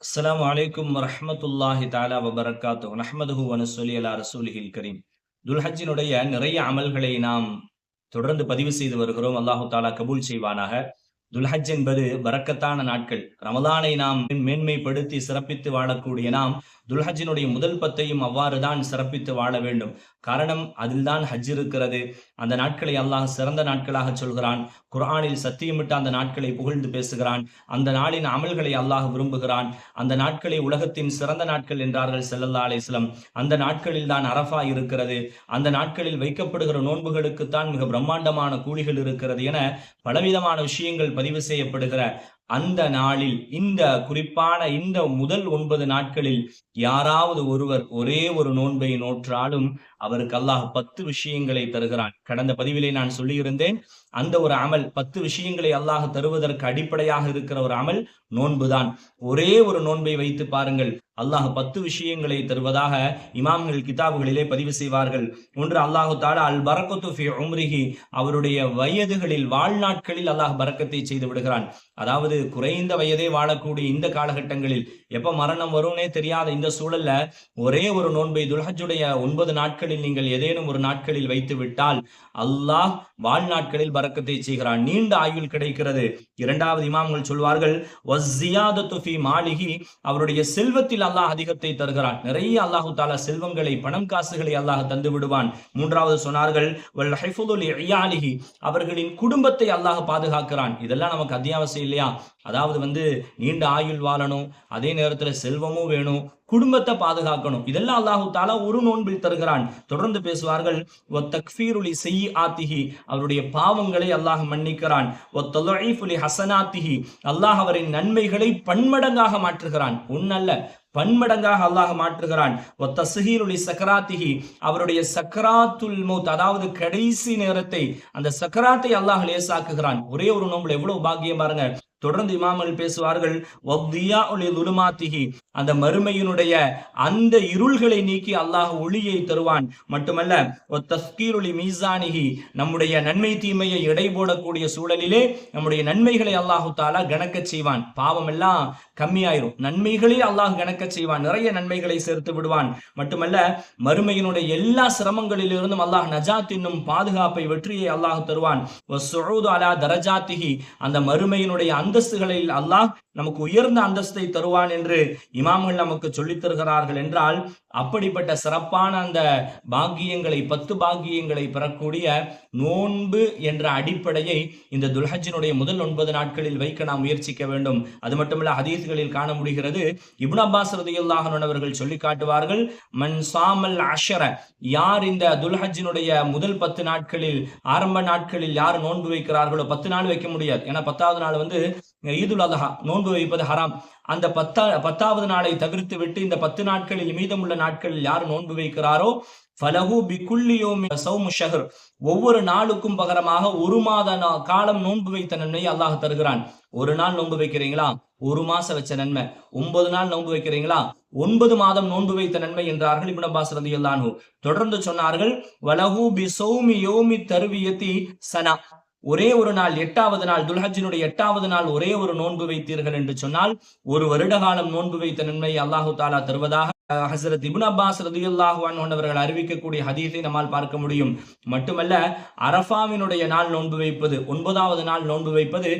அஸ்ஸலாமு அலைக்கும் வரஹ்மத்துல்லாஹி தஆலா வபரகாத்துஹு நஹ்மதுஹு வ நுஸல்லி அலா ரசூலிஹில் கரீம். துல்ஹஜ்ஜினுடைய நிறைய அமல்களை நாம் தொடர்ந்து பதிவு செய்து வருகிறோம். அல்லாஹு தஆலா கபூல் செய்வானாக. துல்ஹஜ் என்பது பரக்கத்தான நாட்கள். ரமலானை நாம் மேன்மைப்படுத்தி சிறப்பித்து வாழக்கூடிய நாம் துல்ஹஜ்ஜினுடைய முதல் பத்தையும் அவ்வாறு தான் சிறப்பித்து வாழ வேண்டும். காரணம், அதில்தான் ஹஜ் இருக்கிறது. அந்த நாட்களை அல்லாஹ் சிறந்த நாட்களாக சொல்கிறான். குர்ஆனில் சத்தியமிட்டு அந்த நாட்களை புகழ்ந்து பேசுகிறான். அந்த நாளின் அமல்களை அல்லாஹ் விரும்புகிறான். அந்த நாட்களை உலகத்தின் சிறந்த நாட்கள் என்றார்கள் ஸல்லல்லாஹு அலைஹி வஸல்லம். அந்த நாட்களில் தான் அரஃபா இருக்கிறது. அந்த நாட்களில் வைக்கப்படுகிற நோன்புகளுக்குத்தான் மிக பிரம்மாண்டமான கூலிகள் இருக்கிறது என பலவிதமான விஷயங்கள் பதிவு செய்யப்படுகிற அந்த நாளில், இந்த குறிப்பான இந்த முதல் 9 நாட்களில் யாராவது ஒருவர் ஒரே ஒரு நோன்பை நோற்றாலும் அவருக்கு அல்லாஹ் 10 விஷயங்களை தருகிறான். கடந்த பதிவிலே நான் சொல்லியிருந்தேன், அந்த ஒரு அமல் 10 விஷயங்களை அல்லாஹ் தருவதற்கு அடிப்படையாக இருக்கிற ஒரு அமல் நோன்புதான். ஒரே ஒரு நோன்பை வைத்து பாருங்கள், அல்லாஹ் 10 விஷயங்களை தருவதாக இமாம்கள் கிதாபுகளிலே பதிவு செய்வார்கள். ஒன்று, அல்லாஹு தஆலா அல் பரக்கத்து ஃபி உம்ரிஹி, அவருடைய வயதுகளில் வாழ்நாட்களில் அல்லாஹ் பரக்கத்தை செய்து விடுகிறான். அதாவது குறைந்த வயதே வாழக்கூடிய இந்த காலகட்டங்களில் எப்ப மரணம் வரும்னே தெரியாத இந்த சூழல்ல ஒரே ஒரு நோன்பை துல்ஹஜ்ஜுடைய 9 நாட்களில் நீங்கள் ஏதேனும் ஒரு நாட்களில் வைத்து விட்டால் அல்லாஹ் வாழ்நாட்களில் பரக்கத்தை செய்கிறான், நீண்ட ஆயுள் கிடைக்கிறது. இரண்டாவது, இமாம்கள் சொல்வார்கள் வஸ்ஸியாதத்து ஃபீ மாலிஹி, அவருடைய செல்வத்தில் அல்லாஹ் அதிகத்தை தருகிறான். நிறைய அல்லாஹு தஆலா செல்வங்களை, பணம் காசுகளை அல்லாஹ் தந்து விடுவான். மூன்றாவது சொன்னார்கள் வல் ஹிஃபுது லிஇயாலிஹி, அவர்களின் குடும்பத்தை அல்லாஹ் பாதுகாக்கிறான். இதெல்லாம் நமக்கு அத்தியாவசியம் இல்லையா? அதாவது நீண்ட ஆயுள் வாழணும், அதே நேரத்துல செல்வமும் வேணும், குடும்பத்தை பாதுகாக்கணும். இதெல்லாம் அல்லாஹு தஆலா ஒரு நோன்பில் தருகிறான். தொடர்ந்து பேசுவார்கள் வ தக்ஃபீரு லி ஸய்யிஆத்திஹி, அவருடைய பாவங்களை அல்லாஹ் மன்னிக்கிறான். வ தضعீஃபு லி ஹஸனாத்திஹி, அல்லாஹ் அவரின் நன்மைகளை பன்மடங்காக மாற்றுகிறான். ஒன்னல்ல, பன்மடங்காக அல்லாஹ் மாற்றுகிறான். வ தஸ்ஹீலு லி ஸக்ராத்திஹி, அவருடைய சக்ராத்துல் மௌத், அதாவது கடைசி நேரத்தை, அந்த சக்ராத்தை அல்லாஹ் லேசாக்குகிறான். ஒரே ஒரு நோன்புல எவ்வளவு பாக்கியம் பாருங்க. தொடர்ந்து இமாம்கள் பேசுவார்கள் வக்தியாஉ லி ஸுலுமாத்திஹி, அந்த மறுமையினுடைய அந்த இருள்களை நீக்கி அல்லாஹ் ஒளியை தருவான். மட்டுமல்ல வ தஸ்கீரு லி மீசானிஹி, நம்முடைய நன்மை தீமையை எடை போடக்கூடிய சூழலிலே நம்முடைய நன்மைகளை அல்லாஹு தஆலா கணக்கச் செய்வான். பாவம் எல்லாம் கம்மியாயிரும், நன்மைகளில் அல்லாஹ் கணக்கச் செய்வான், நிறைய நன்மைகளை சேர்த்து விடுவான். மட்டுமல்ல மறுமையினுடைய எல்லா சிரமங்களிலிருந்தும் அல்லாஹ் நஜாத் என்னும் பாதுகாப்பை, வெற்றியை அல்லாஹ் தருவான். வ ஸுஊது அலா தரஜாத்திஹி, அந்த மறுமையினுடைய அந்தஸ்துகளில் அல்லாஹ் நமக்கு உயர்ந்த அந்தஸ்தை தருவான் என்று இமாம்கள் நமக்கு சொல்லித் தருகிறார்கள். என்றால் அப்படிப்பட்ட சிறப்பான அந்த பாக்கியங்களை, 10 பாக்கியங்களை பெறக்கூடிய நோன்பு என்ற அடிப்படையை இந்த துல்ஹஜ்ஜினுடைய முதல் 9 நாட்களில் வைக்க நாம் முயற்சிக்க வேண்டும். அது மட்டுமல்ல, ஹதீஸ்களில் காண முடிகிறது, இப்னு அப்பாஸ் ரலியல்லாஹு அன்ஹு அவர்கள் சொல்லி காட்டுவார்கள், மன் சாமல் அஷர, யார் இந்த துல்ஹஜ்ஜினுடைய முதல் 10 நாட்களில், ஆரம்ப நாட்களில் யார் நோன்பு வைக்கிறார்களோ, 10 நாள் வைக்க முடியாது, ஏன்னா 10வது நாள் ஈதுல் அத்ஹா, நோன்பு வைப்பது ஹராம். அந்த 10வது நாளை தவிர்த்து விட்டு இந்த 10 நாட்களில், மீதமுள்ள நாட்களில் யார் நோன்பு வைக்கிறாரோ ஃபலஹு பிகுல்லி யௌமின் ஸௌமு ஷஹர், ஒவ்வொரு நாளுக்கும் பகரமாக ஒரு மாத காலம் நோன்பு வைத்த நன்மையை அல்லாஹ் தருகிறான். ஒரு நாள் நோன்பு வைக்கிறீங்களா, ஒரு மாசம் வச்ச நன்மை. 9 நாள் நோன்பு வைக்கிறீங்களா, 9 மாதம் நோன்பு வைத்த நன்மை என்றார்கள் இப்னு அப்பாஸ் ரலியல்லாஹு அன்ஹு. தொடர்ந்து சொன்னார்கள் வலஹு பி ஸௌமி யௌமி தர்வியதி ஸனா, ஒரே ஒரு நாள், 8வது நாள், துல்ஹஜ்ஜினுடைய 8வது நாள் ஒரே ஒரு நோன்பு வைத்தீர்கள் என்று சொன்னால் ஒரு வருட காலம் நோன்பு வைத்த நன்மை அல்லாஹு தஆலா தருவதாக ஹஸரத் இப்னு அப்பாஸ் ரலியல்லாஹு அன்ஹு அவர்கள் அறிவிக்கக்கூடிய ஹதீஸை நம்மால் பார்க்க முடியும். மட்டுமல்ல, அரஃபாவினுடைய நாள் நோன்பு வைப்பது, 9வது நாள் நோன்பு வைப்பது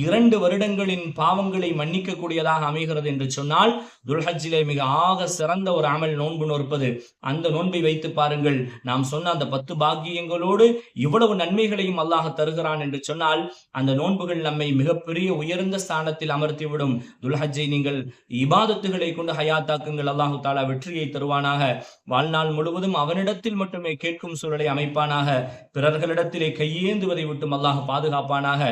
2 வருடங்களின் பாவங்களை மன்னிக்க கூடியதாக அமைகிறது என்று சொன்னால் துல்ஹஜ்ஜிலே மிக ஆக சிறந்த ஒரு அமல் நோன்பு நோற்பது. அந்த நோன்பை வைத்து பாருங்கள், நாம் சொன்ன அந்த 10 பாக்கியங்களோடு இவ்வளவு நன்மைகளையும் அல்லாஹ் தருகிறான் என்று சொன்னால் அந்த நோன்புகள் நம்மை மிகப்பெரிய உயர்ந்த ஸ்தானத்தில் அமர்த்திவிடும். துல்ஹஜ்ஜை நீங்கள் இபாதத்துகளை கொண்டு ஹயாத்தாக்குங்கள். அல்லாஹு தஆலா வெற்றியை தருவானாக. வாழ்நாள் முழுவதும் அவனிடத்தில் மட்டுமே கேட்கும் சூழலை அமைப்பானாக. பிறர்களிடத்திலே கையேந்துவதை விட்டும் அல்லாஹ் பாதுகாப்பானாக.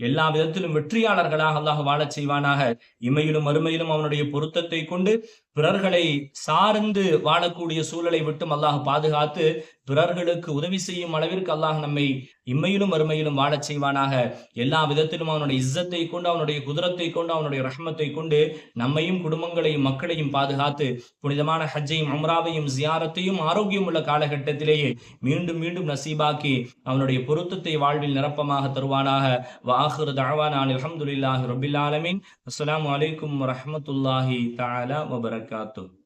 எல்லா விதத்திலும் வெற்றியாளர்களாக அல்லாஹ் வாழச் செய்வானாக. இமையிலும் மறுமையிலும் அவனுடைய பொருத்தத்தை கொண்டு பிறர்களை சார்ந்து வாழக்கூடிய சூழலை விட்டும் அல்லாஹ் பாதுகாத்து பிறர்களுக்கு உதவி செய்யும் அளவிற்கு அல்லாஹ் நம்மை இம்மையிலும் மறுமையிலும் வாழச் செய்வானாக. எல்லா விதத்திலும் அவனுடைய இஸ்ஸத்தை கொண்டு, அவனுடைய குதிரத்தை கொண்டு, அவனுடைய ரஹ்மத்தை கொண்டு நம்மையும் குடும்பங்களையும் மக்களையும் பாதுகாத்து புனிதமான ஹஜ்ஜையும் உம்ராவையும் ஜியாரத்தையும் ஆரோக்கியம் உள்ள காலகட்டத்திலேயே மீண்டும் மீண்டும் நசீபாக்கி அவனுடைய பொருத்தத்தை வாழ்வில் நிரப்பமாக தருவானாக. வாஹிரு தஅவானா அல்ஹம்துலில்லாஹி ரப்பில் ஆலமீன். அஸ்ஸலாமு அலைக்கும் வரஹ்மத்துல்லாஹி தஆலா வபரகாத்துஹு.